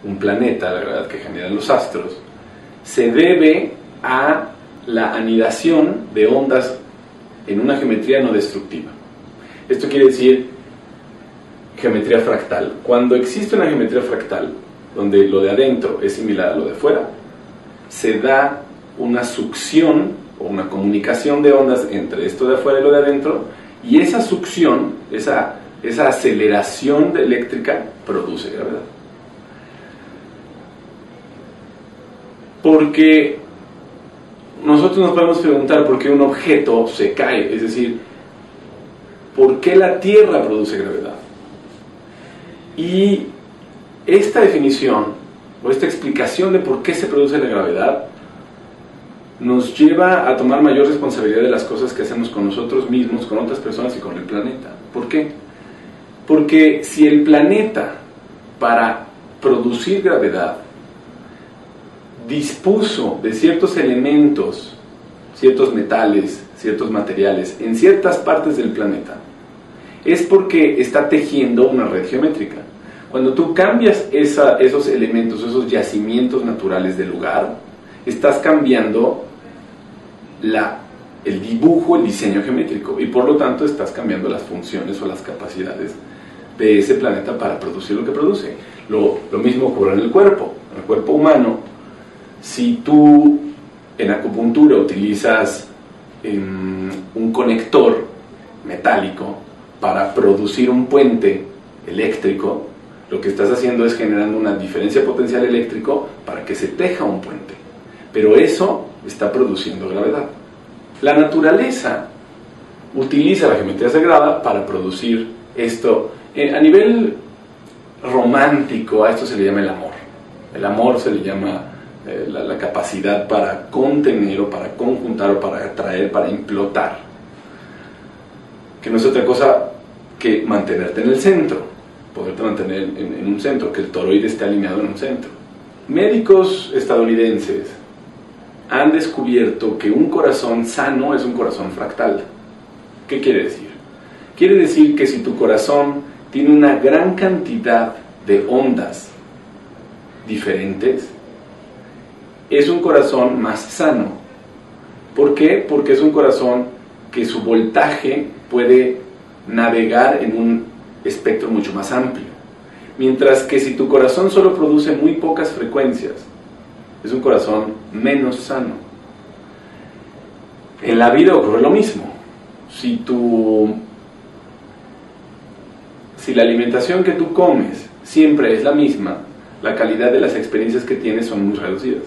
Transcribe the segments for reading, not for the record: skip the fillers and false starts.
un planeta, la gravedad que generan los astros, se debe a la anidación de ondas en una geometría no destructiva. Esto quiere decir geometría fractal. Cuando existe una geometría fractal, donde lo de adentro es similar a lo de fuera, se da una succión o una comunicación de ondas entre esto de afuera y lo de adentro, y esa succión, esa aceleración eléctrica produce gravedad. Porque nosotros nos podemos preguntar por qué un objeto se cae, es decir, ¿por qué la Tierra produce gravedad? Y esta definición, o esta explicación de por qué se produce la gravedad, nos lleva a tomar mayor responsabilidad de las cosas que hacemos con nosotros mismos, con otras personas y con el planeta. ¿Por qué? Porque si el planeta, para producir gravedad, dispuso de ciertos elementos, ciertos metales, ciertos materiales, en ciertas partes del planeta, es porque está tejiendo una red geométrica. Cuando tú cambias esos elementos, esos yacimientos naturales del lugar, estás cambiando el dibujo, el diseño geométrico, y por lo tanto estás cambiando las funciones o las capacidades de ese planeta para producir lo que produce. Lo mismo ocurre en el cuerpo humano. Si tú en acupuntura utilizas un conector metálico para producir un puente eléctrico, lo que estás haciendo es generando una diferencia potencial eléctrico para que se teja un puente, pero eso está produciendo gravedad. La naturaleza utiliza la geometría sagrada para producir esto. A nivel romántico, a esto se le llama el amor. El amor se le llama la capacidad para contener o para conjuntar o para atraer, para implotar, que no es otra cosa que mantenerte en el centro, poderte mantener en un centro, que el toroide esté alineado en un centro. Médicos estadounidenses han descubierto que un corazón sano es un corazón fractal. ¿Qué quiere decir? Quiere decir que si tu corazón tiene una gran cantidad de ondas diferentes, es un corazón más sano. ¿Por qué? Porque es un corazón que su voltaje puede navegar en un espectro mucho más amplio. Mientras que si tu corazón solo produce muy pocas frecuencias, es un corazón menos sano. En la vida ocurre lo mismo. Si la alimentación que tú comes siempre es la misma, la calidad de las experiencias que tienes son muy reducidas.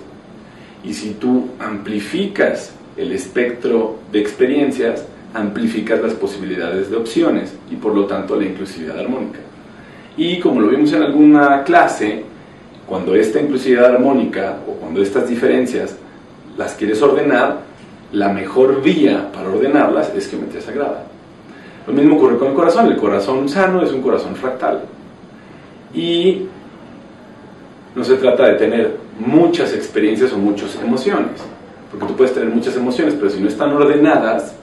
Y si tú amplificas el espectro de experiencias, amplificas las posibilidades de opciones y por lo tanto la inclusividad armónica. Y como lo vimos en alguna clase, cuando esta inclusividad armónica o cuando estas diferencias las quieres ordenar, la mejor vía para ordenarlas es geometría sagrada. Lo mismo ocurre con el corazón. El corazón sano es un corazón fractal. Y no se trata de tener muchas experiencias o muchas emociones, porque tú puedes tener muchas emociones, pero si no están ordenadas,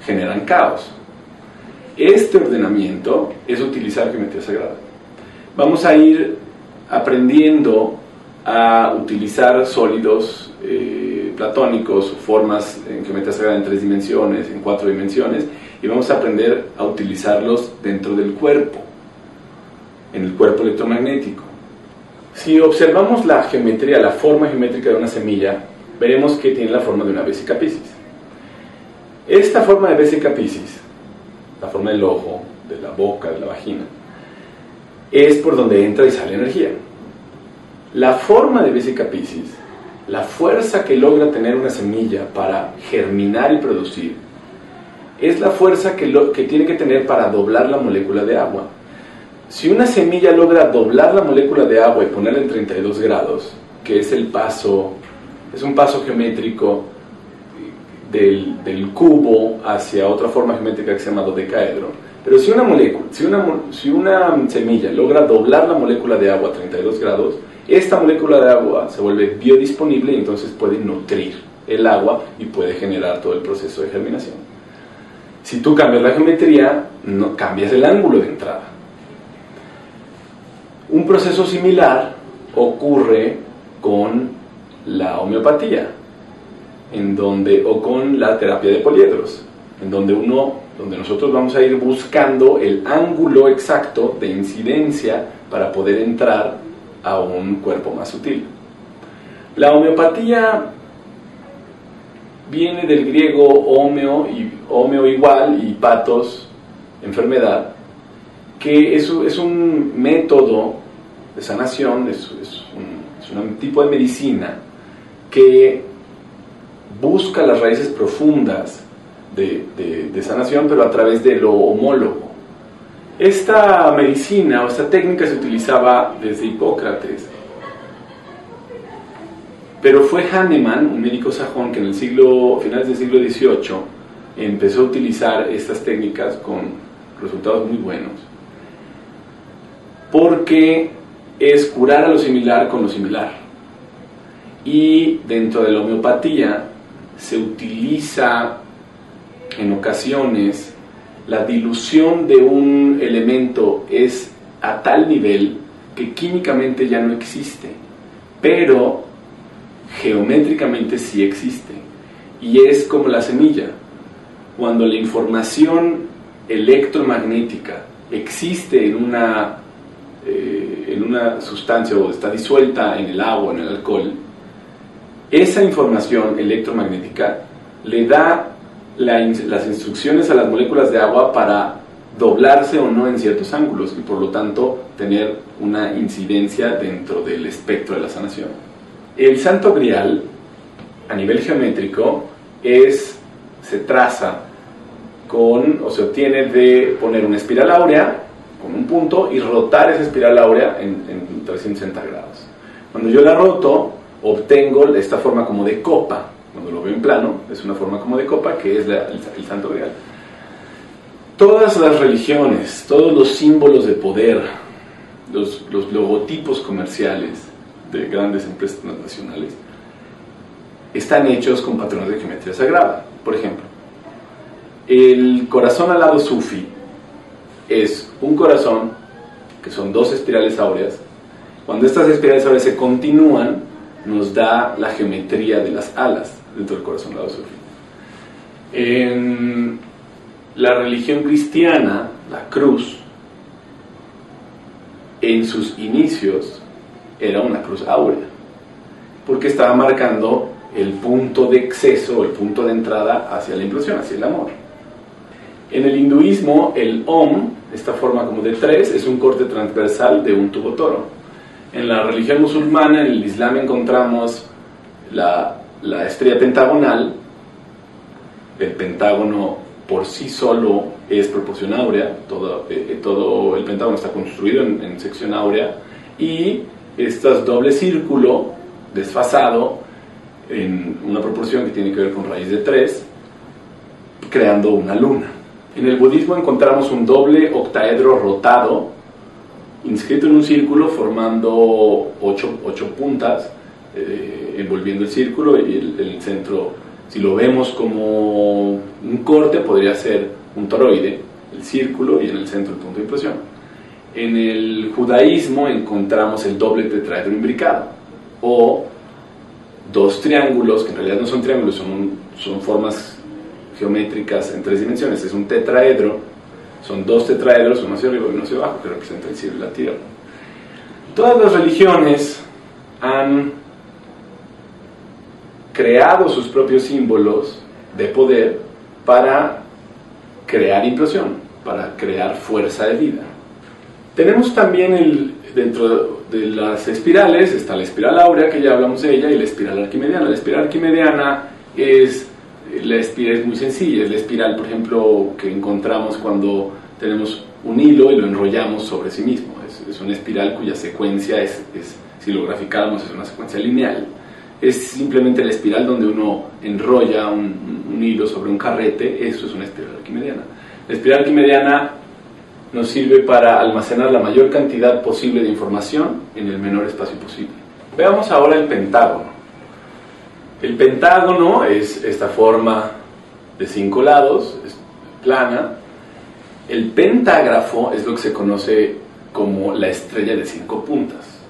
generan caos. Este ordenamiento es utilizar geometría sagrada. Vamos a ir aprendiendo a utilizar sólidos platónicos, formas en geometría sagrada en 3 dimensiones, en 4 dimensiones, y vamos a aprender a utilizarlos dentro del cuerpo, en el cuerpo electromagnético. Si observamos la geometría, la forma geométrica de una semilla, veremos que tiene la forma de una Vesica Piscis. Esta forma de Vesica Piscis, la forma del ojo, de la boca, de la vagina, es por donde entra y sale energía. La forma de Vesica Piscis, la fuerza que logra tener una semilla para germinar y producir, es la fuerza que tiene que tener para doblar la molécula de agua. Si una semilla logra doblar la molécula de agua y ponerla en 32 grados, que es un paso geométrico del cubo hacia otra forma geométrica que se llama dodecaedro, pero si una semilla logra doblar la molécula de agua a 32 grados, esta molécula de agua se vuelve biodisponible y entonces puede nutrir el agua y puede generar todo el proceso de germinación. Si tú cambias la geometría, no cambias el ángulo de entrada. Un proceso similar ocurre con la homeopatía, o con la terapia de poliedros, donde nosotros vamos a ir buscando el ángulo exacto de incidencia para poder entrar a un cuerpo más sutil. La homeopatía viene del griego homeo igual y patos, enfermedad, que es un método de sanación, es un tipo de medicina que busca las raíces profundas de sanación, pero a través de lo homólogo. Esta medicina o esta técnica se utilizaba desde Hipócrates, pero fue Hahnemann, un médico sajón, que en finales del siglo XVIII empezó a utilizar estas técnicas con resultados muy buenos, porque es curar a lo similar con lo similar. Y dentro de la homeopatía se utiliza en ocasiones la dilución de un elemento es a tal nivel que químicamente ya no existe, pero geométricamente sí existe, y es como la semilla. Cuando la información electromagnética existe en una sustancia o está disuelta en el agua o en el alcohol, esa información electromagnética le da las instrucciones a las moléculas de agua para doblarse o no en ciertos ángulos y por lo tanto tener una incidencia dentro del espectro de la sanación. El Santo Grial, a nivel geométrico, se traza o se obtiene de poner una espiral áurea con un punto y rotar esa espiral áurea en 360 grados. Cuando yo la roto, obtengo esta forma como de copa. Cuando lo veo en plano, es una forma como de copa, que es el Santo Grial. Todas las religiones, todos los símbolos de poder, los logotipos comerciales de grandes empresas nacionales, están hechos con patrones de geometría sagrada. Por ejemplo, el corazón alado sufi es un corazón que son dos espirales áureas. Cuando estas espirales áureas se continúan, nos da la geometría de las alas dentro del corazón alado sufi. En la religión cristiana, la cruz, en sus inicios, era una cruz áurea, porque estaba marcando el punto de acceso, el punto de entrada hacia la implosión, hacia el amor. En el hinduismo, el Om, esta forma como de 3, es un corte transversal de un tubo toro. En la religión musulmana, en el Islam, encontramos la estrella pentagonal. El pentágono por sí solo es proporción áurea, todo el pentágono está construido en sección áurea, y este doble círculo desfasado en una proporción que tiene que ver con raíz de 3, creando una luna. En el budismo encontramos un doble octaedro rotado, inscrito en un círculo, formando 8 puntas, envolviendo el círculo, y el centro, si lo vemos como un corte, podría ser un toroide, el círculo, y en el centro el punto de implosión. En el judaísmo encontramos el doble tetraedro imbricado, o dos triángulos, que en realidad no son triángulos, son formas geométricas en 3 dimensiones. Es un tetraedro, son 2 tetraedros, uno hacia arriba y uno hacia abajo, que representa el cielo y la tierra. Todas las religiones han creado sus propios símbolos de poder para crear implosión, para crear fuerza de vida. Tenemos también dentro de las espirales está la espiral áurea, que ya hablamos de ella, y la espiral arquimediana. La espiral arquimediana es muy sencilla, es la espiral, por ejemplo, que encontramos cuando tenemos un hilo y lo enrollamos sobre sí mismo. Es una espiral cuya secuencia si lo graficáramos, es una secuencia lineal. Es simplemente la espiral donde uno enrolla un hilo sobre un carrete. Eso es una espiral arquimediana. La espiral arquimediana nos sirve para almacenar la mayor cantidad posible de información en el menor espacio posible. Veamos ahora el pentágono. El pentágono es esta forma de 5 lados, es plana. El pentágrafo es lo que se conoce como la estrella de 5 puntas.